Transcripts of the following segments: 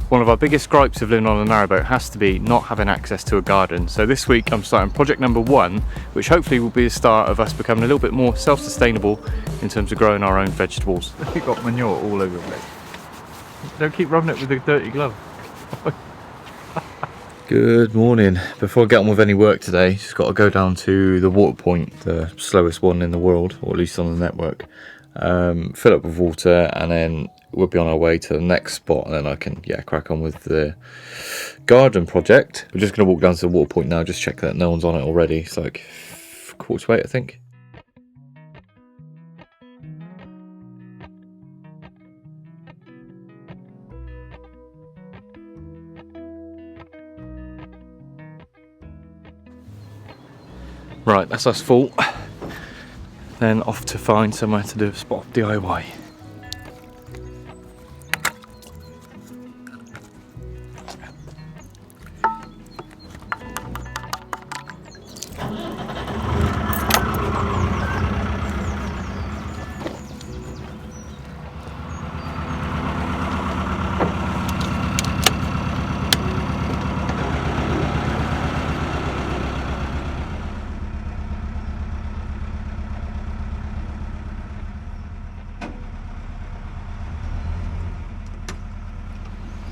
One of our biggest gripes of living on a narrowboat has to be not having access to a garden. So this week I'm starting project number 1, which hopefully will be the start of us becoming a little bit more self-sustainable in terms of growing our own vegetables. You've got manure all over the place. Don't keep rubbing it with a dirty glove. Good morning. Before I get on with any work today, just got to go down to the water point, the slowest one in the world, or at least on the network. Fill up with water, and then we'll be on our way to the next spot, and then I can crack on with the garden project. We're just going to walk down to the water point now, just check that no one's on it already. It's like 8:15, I think. Right, that's us full. Then off to find somewhere to do a spot of DIY.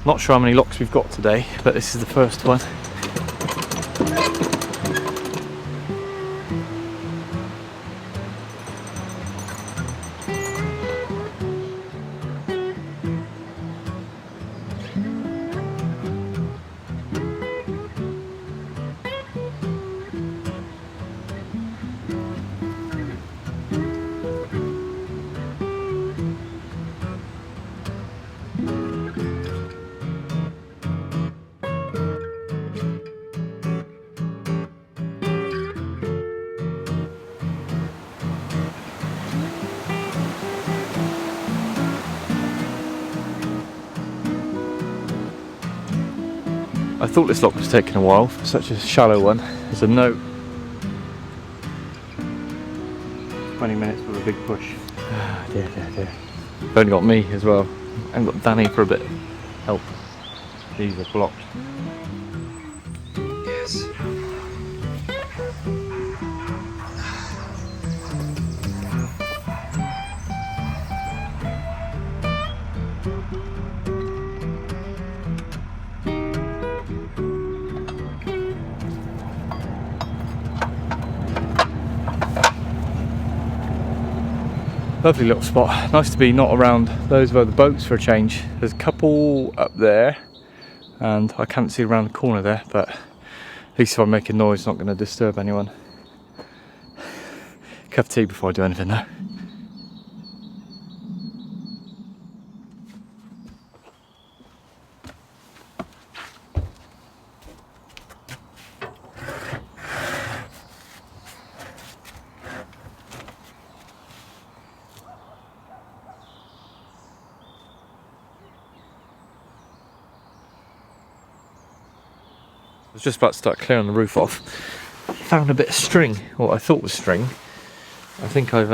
Not sure how many locks we've got today, but this is the first one. I thought this lock was taking a while for such a shallow one. There's a note. 20 minutes with a big push. Dear. They've only got me as well. I haven't got Danny for a bit of help. These are blocked. Yes. Lovely little spot. Nice to be not around those other boats for a change. There's a couple up there, and I can't see around the corner there, but at least if I'm making noise, it's not going to disturb anyone. Cup of tea before I do anything though. I was just about to start clearing the roof off. Found a bit of string, what I thought was string. I think I've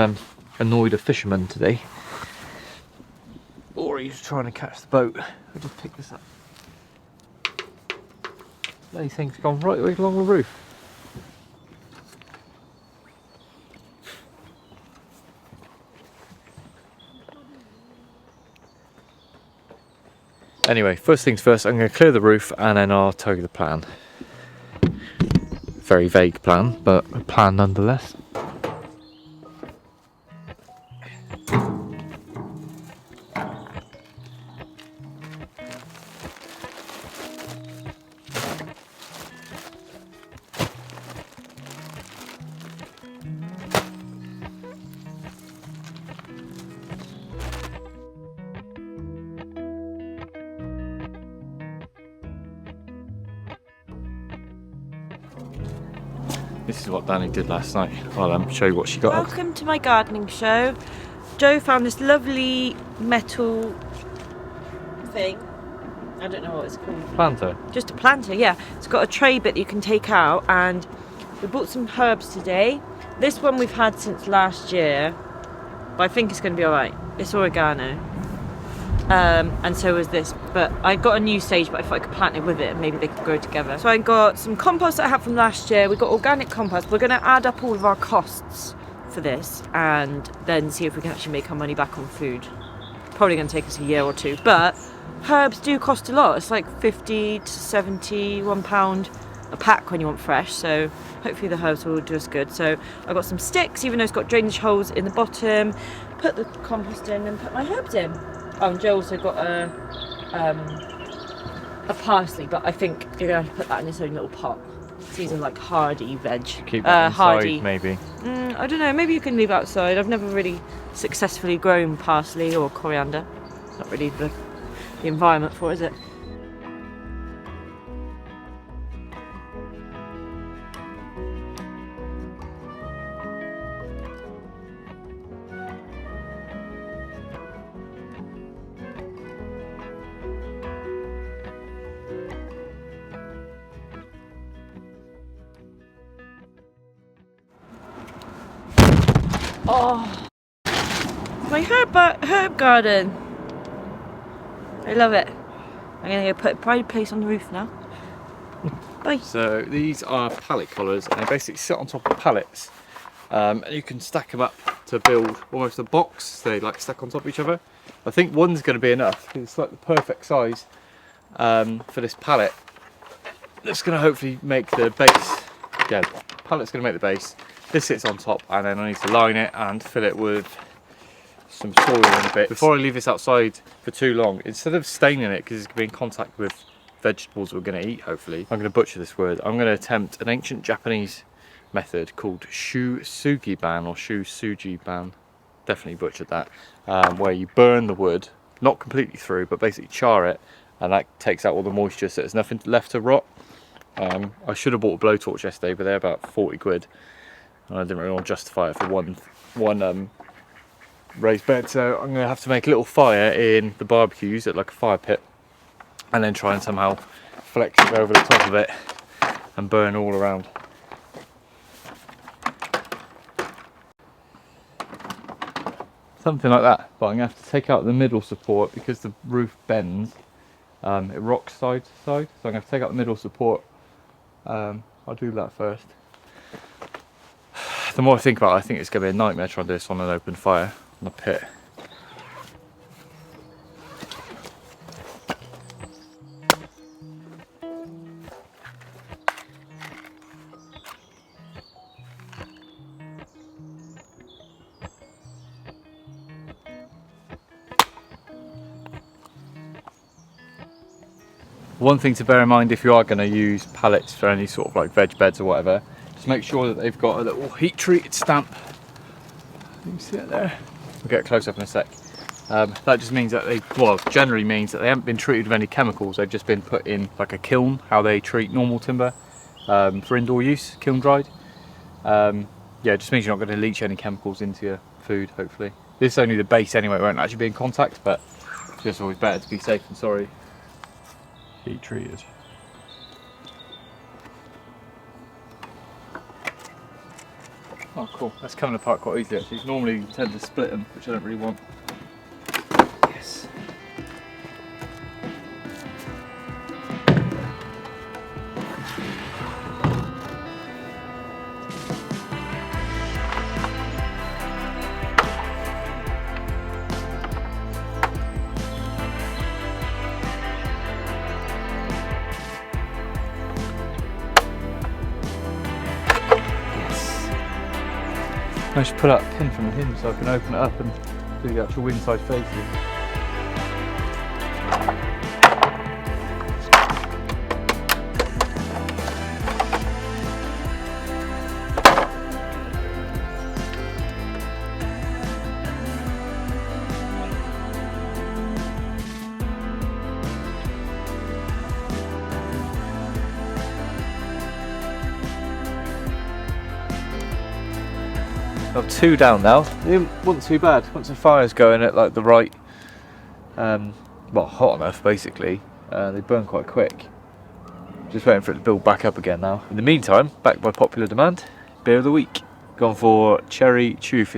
annoyed a fisherman today. Or he's trying to catch the boat. I'll just pick this up. Bloody thing's gone right the way along the roof. Anyway, first things first, I'm going to clear the roof and then I'll tell you the plan. Very vague plan, but a plan nonetheless. This is what Danny did last night. I'll show you what she got. Welcome to my gardening show. Joe found this lovely metal thing. I don't know what it's called. Planter. Just a planter, yeah. It's got a tray bit that you can take out, and we bought some herbs today. This one we've had since last year, but I think it's going to be alright. It's oregano. and so was this, but I got a new sage, but I thought I could plant it with it and maybe they could grow together. So I got some compost that I had from last year. We got organic compost. We're going to add up all of our costs for this and then see if we can actually make our money back on food. Probably going to take us a year or two, but herbs do cost a lot. It's like 50 to 71 pound a pack when you want fresh, so hopefully the herbs will do us good. So I got some sticks, even though it's got drainage holes in the bottom, put the compost in and put my herbs in. Oh, and Joe also got a parsley, but I think you're going to have to put that in its own little pot. These are like hardy veg. Keep that inside, hardy. maybe. I don't know, maybe you can leave it outside. I've never really successfully grown parsley or coriander. It's not really the environment for it, is it? Oh, my herb garden. I love it. I'm gonna go put a pride place on the roof now. Bye. So these are pallet collars, and they basically sit on top of pallets, and you can stack them up to build almost a box. They like stack on top of each other. I think one's going to be enough because it's like the perfect size for this pallet. That's going to hopefully make the base. Yeah, the pallet's going to make the base. This sits on top, and then I need to line it and fill it with some soil in a bit. Before I leave this outside for too long, instead of staining it, because it's going to be in contact with vegetables we're going to eat, hopefully, I'm going to butcher this word. I'm going to attempt an ancient Japanese method called shusugi-ban or shusuji-ban. Definitely butchered that. Where you burn the wood, not completely through, but basically char it, and that takes out all the moisture, so there's nothing left to rot. I should have bought a blowtorch yesterday, but they're about 40 quid. And I didn't really want to justify it for one raised bed, so I'm going to have to make a little fire in the barbecues at like a fire pit, and then try and somehow flex it over the top of it and burn all around. Something like that, but I'm going to have to take out the middle support because the roof bends. It rocks side to side, so I'm going to have to take out the middle support. I'll do that first. The more I think about it, I think it's going to be a nightmare trying to do this on an open fire on a pit. One thing to bear in mind if you are going to use pallets for any sort of like veg beds or whatever, just make sure that they've got a little heat treated stamp. You can see it there. We'll get a close up in a sec. That just means that generally means that they haven't been treated with any chemicals. They've just been put in like a kiln, how they treat normal timber for indoor use, kiln dried. Yeah, it just means you're not going to leach any chemicals into your food, hopefully. This is only the base anyway, it won't actually be in contact, but it's just always better to be safe than sorry. Heat treated. Oh cool, that's coming apart quite easily actually. Normally you tend to split them, which I don't really want. Yes. I should pull out a pin from the hinge so I can open it up and do the actual inside faces. Got 2 down now. It wasn't too bad. Once the fire's going at like the right, well, hot enough basically, they burn quite quick. Just waiting for it to build back up again now. In the meantime, back by popular demand, beer of the week. Gone for cherry choof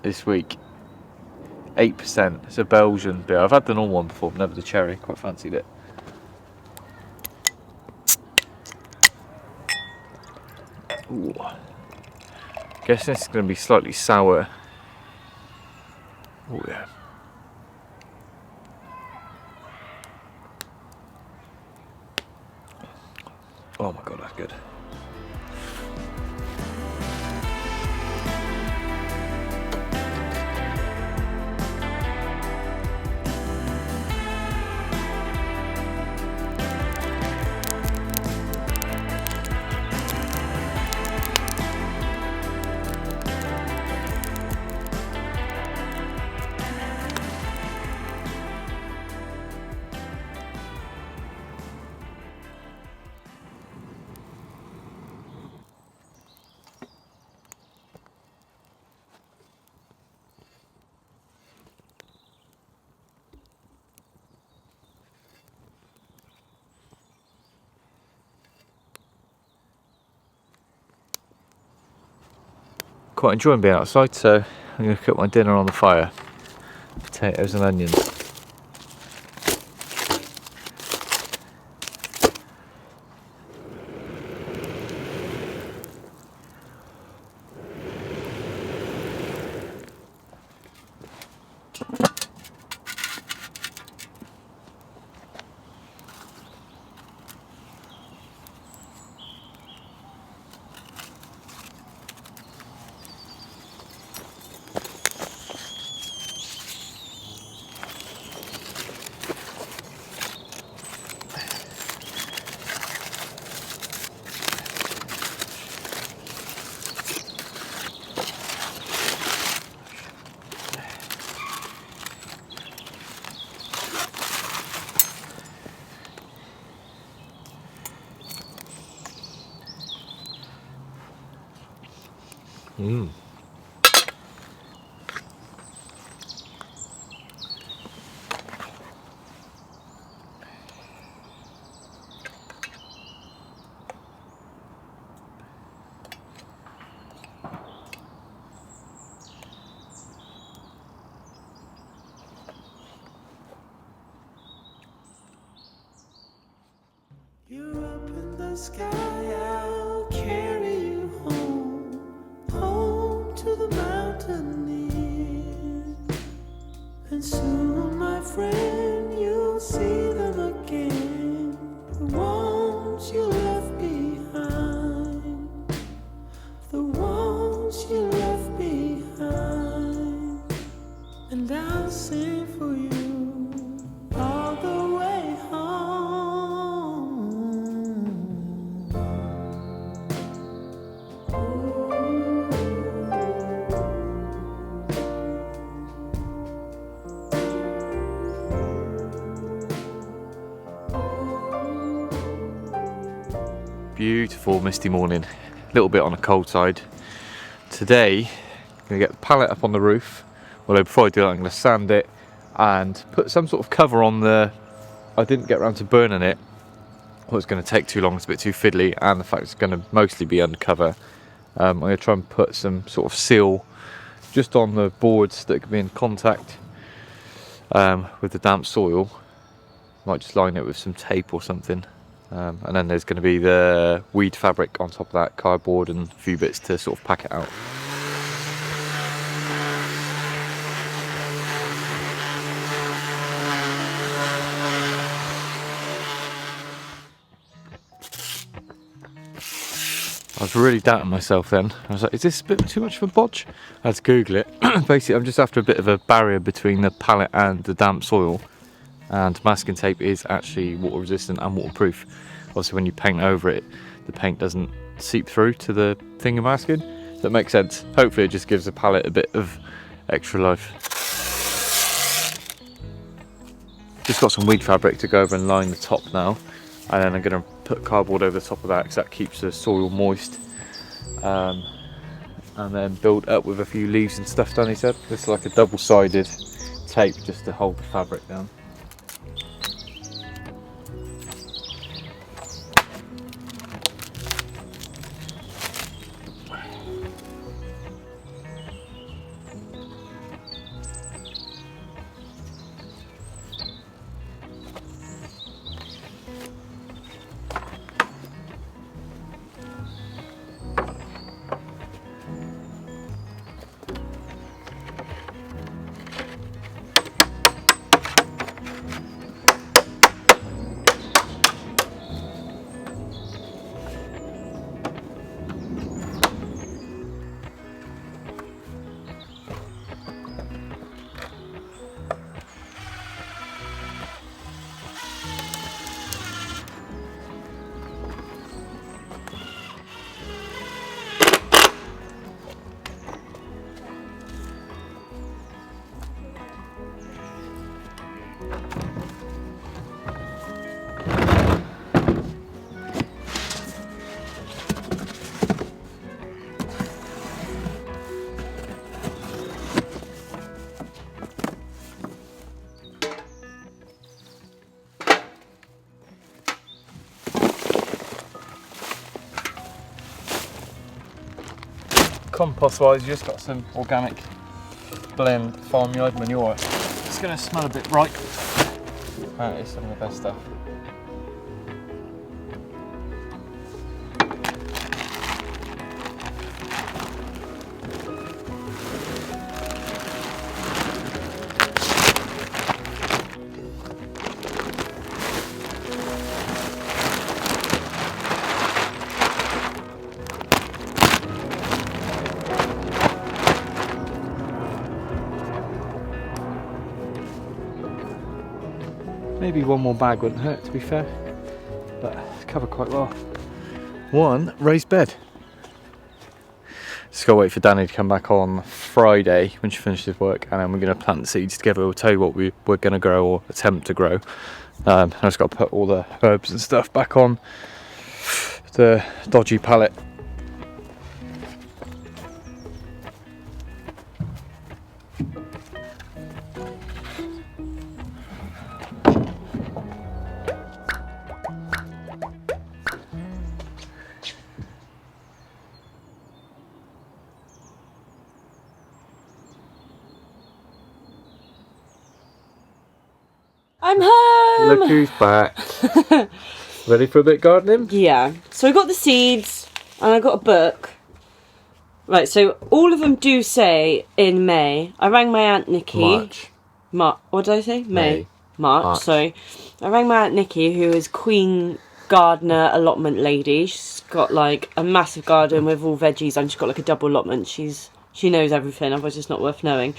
this week. 8%. It's a Belgian beer. I've had the normal one before, but never the cherry. Quite fancied it. Ooh. Guessing this is going to be slightly sour. Oh yeah. Oh my god, that's good. Quite enjoying being outside, so I'm going to cook my dinner on the fire. Potatoes and onions. You're up in the sky, I'll carry you home, home to the mountaineers. And soon, my friend, you'll see them again, the ones you left behind, the ones you left behind. And I'll sing for you all the way home. Beautiful misty morning, a little bit on the cold side. Today, I'm going to get the pallet up on the roof. Although before I do that, I'm going to sand it and put some sort of cover on the... I didn't get around to burning it. Well, it's going to take too long, it's a bit too fiddly, and the fact it's going to mostly be undercover. I'm going to try and put some sort of seal just on the boards that could be in contact with the damp soil. Might just line it with some tape or something. And then there's going to be the weed fabric on top of that, cardboard and a few bits to sort of pack it out. I was really doubting myself then. I was like, is this a bit too much of a bodge? I had to Google it. Basically, I'm just after a bit of a barrier between the pallet and the damp soil. And masking tape is actually water resistant and waterproof. Obviously when you paint over it, the paint doesn't seep through to the thing you're masking. That makes sense. Hopefully it just gives the palette a bit of extra life. Just got some weed fabric to go over and line the top now. And then I'm going to put cardboard over the top of that because that keeps the soil moist. And then build up with a few leaves and stuff, Danny said. This is like a double-sided tape just to hold the fabric down. compost wise, you just got some organic blend farmyard manure. It's going to smell a bit ripe. That is some of the best stuff. Maybe one more bag wouldn't hurt, to be fair, but it's covered quite well. One raised bed. Just gotta wait for Danny to come back on Friday when she finishes work, and then we're gonna plant the seeds together. We'll tell you what we're gonna grow or attempt to grow. I just gotta put all the herbs and stuff back on the dodgy pallet. I'm home! Look who's back. Ready for a bit of gardening? Yeah. So I got the seeds and I got a book. Right, so all of them do say in May. I rang my Aunt Nikki. What did I say? May. March, sorry. I rang my Aunt Nikki, who is Queen Gardener allotment lady. She's got like a massive garden with all veggies and she's got like a double allotment. She knows everything, otherwise it's not worth knowing.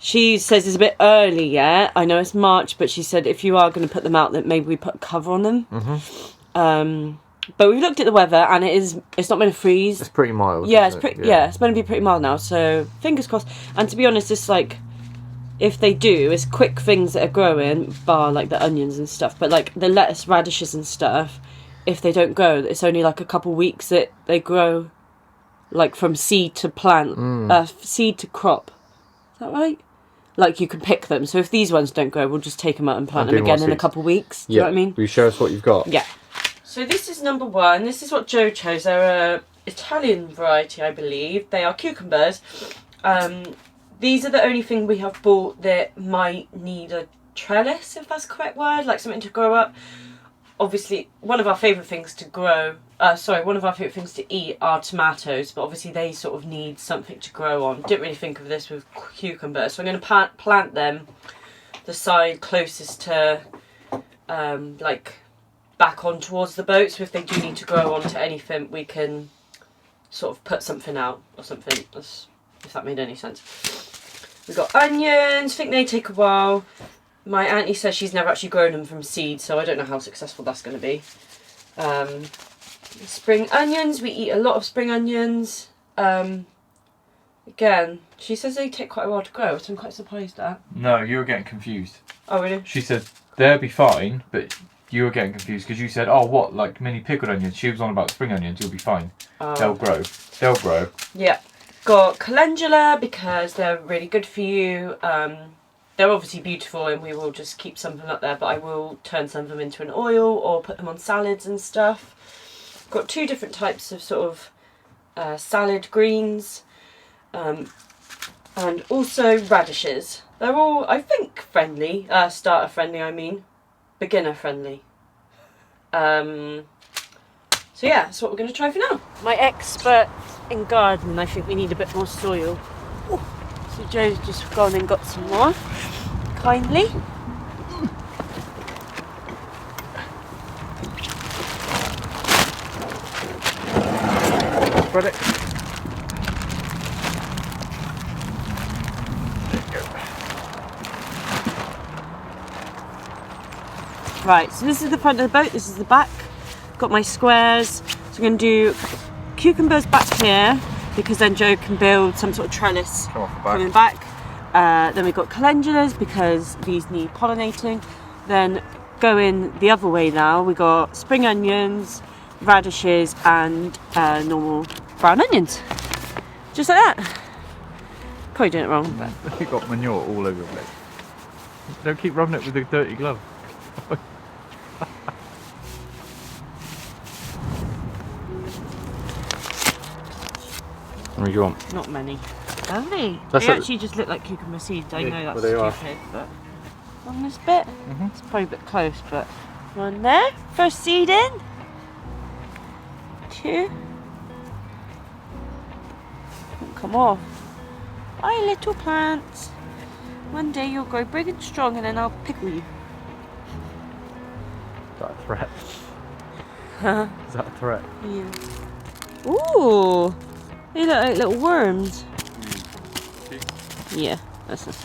She says it's a bit early yet. I know it's March, but she said if you are going to put them out, that maybe we put a cover on them. Mm-hmm. But we've looked at the weather and it's not going to freeze. It's pretty mild. Yeah, it's pretty. Yeah, it's going to be pretty mild now. So fingers crossed. And to be honest, it's like if they do, it's quick things that are growing, bar like the onions and stuff. But like the lettuce, radishes and stuff, if they don't grow, it's only like a couple weeks that they grow, like from seed to plant, seed to crop. Is that right? Like you can pick them. So if these ones don't grow, we'll just take them out and plant them again in a couple of weeks. Do you know what I mean? Will you show us what you've got? Yeah. So this is number one. This is what Joe chose. They're a Italian variety, I believe. They are cucumbers. These are the only thing we have bought that might need a trellis, if that's the correct word, like something to grow up. Obviously, one of our favourite things to eat are tomatoes, but obviously they sort of need something to grow on. Didn't really think of this with cucumbers, so I'm going to plant them the side closest to, like, back on towards the boat, so if they do need to grow onto anything, we can sort of put something out or something, if that made any sense. We've got onions. I think they take a while. My auntie says she's never actually grown them from seed, so I don't know how successful that's going to be. Spring onions. We eat a lot of spring onions. Again, she says they take quite a while to grow, so I'm quite surprised at. No, you were getting confused. Oh, really? She said they'll be fine, but you were getting confused because you said, oh, what, like mini pickled onions? She was on about spring onions. You'll be fine. They'll grow. They'll grow. Yeah. Got calendula because they're really good for you. They're obviously beautiful and we will just keep some of them up there, but I will turn some of them into an oil or put them on salads and stuff. Got two different types of sort of salad greens, and also radishes. They're all, I think, friendly, starter friendly, I mean, beginner friendly. So yeah, that's what we're going to try for now. My expert in gardening, I think we need a bit more soil. Ooh. So Joe's just gone and got some more, kindly. Spread it. There you go. Right, so this is the front of the boat, this is the back. Got my squares. So I'm going to do cucumbers back here, because then Joe can build some sort of trellis coming back. Then we've got calendulas because these need pollinating. Then going the other way now, we got spring onions, radishes and normal brown onions. Just like that. Probably doing it wrong, but... You've got manure all over the place. Don't keep rubbing it with a dirty glove. How many do you want? Not many. Lovely. That's They it. actually just look like cucumber seeds. I know that's well, they stupid, but on this bit, it's probably a bit close, but one there. First seed in. 2. Won't come off. Hi, little plants. One day you'll grow big and strong, and then I'll pickle you. Is that a threat? Is that a threat? Yeah. Ooh, they look like little worms. Yeah, that's it.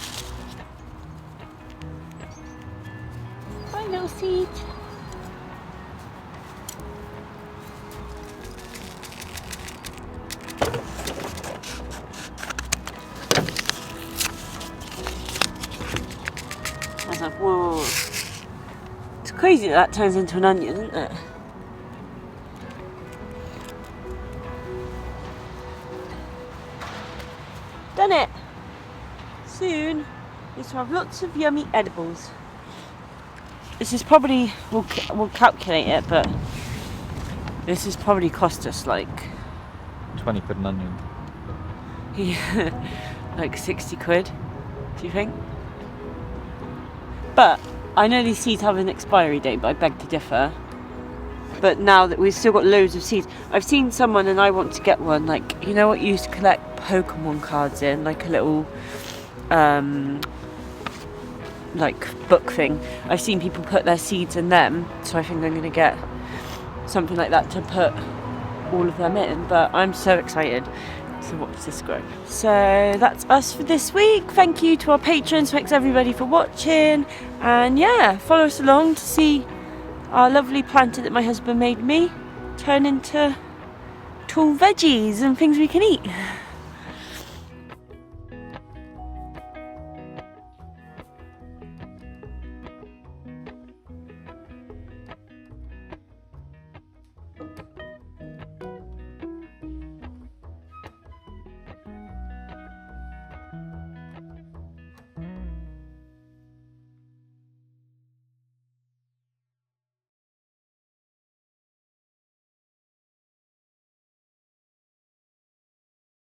Bye, little seed. I was like, whoa. It's crazy that turns into an onion, isn't it? Done it! Soon, this will have lots of yummy edibles. This is probably, we'll calculate it, but this has probably cost us like 20 quid an onion. yeah, like 60 quid, do you think? But I know these seeds have an expiry date, but I beg to differ. But now that we've still got loads of seeds, I've seen someone and I want to get one, like, you know what you used to collect Pokemon cards in, like a little like book thing. I've seen people put their seeds in them, so I think I'm going to get something like that to put all of them in, but I'm so excited to watch this grow. So that's us for this week. Thank you to our patrons, thanks everybody for watching, and yeah, follow us along to see our lovely planter that my husband made me turn into tall veggies and things we can eat.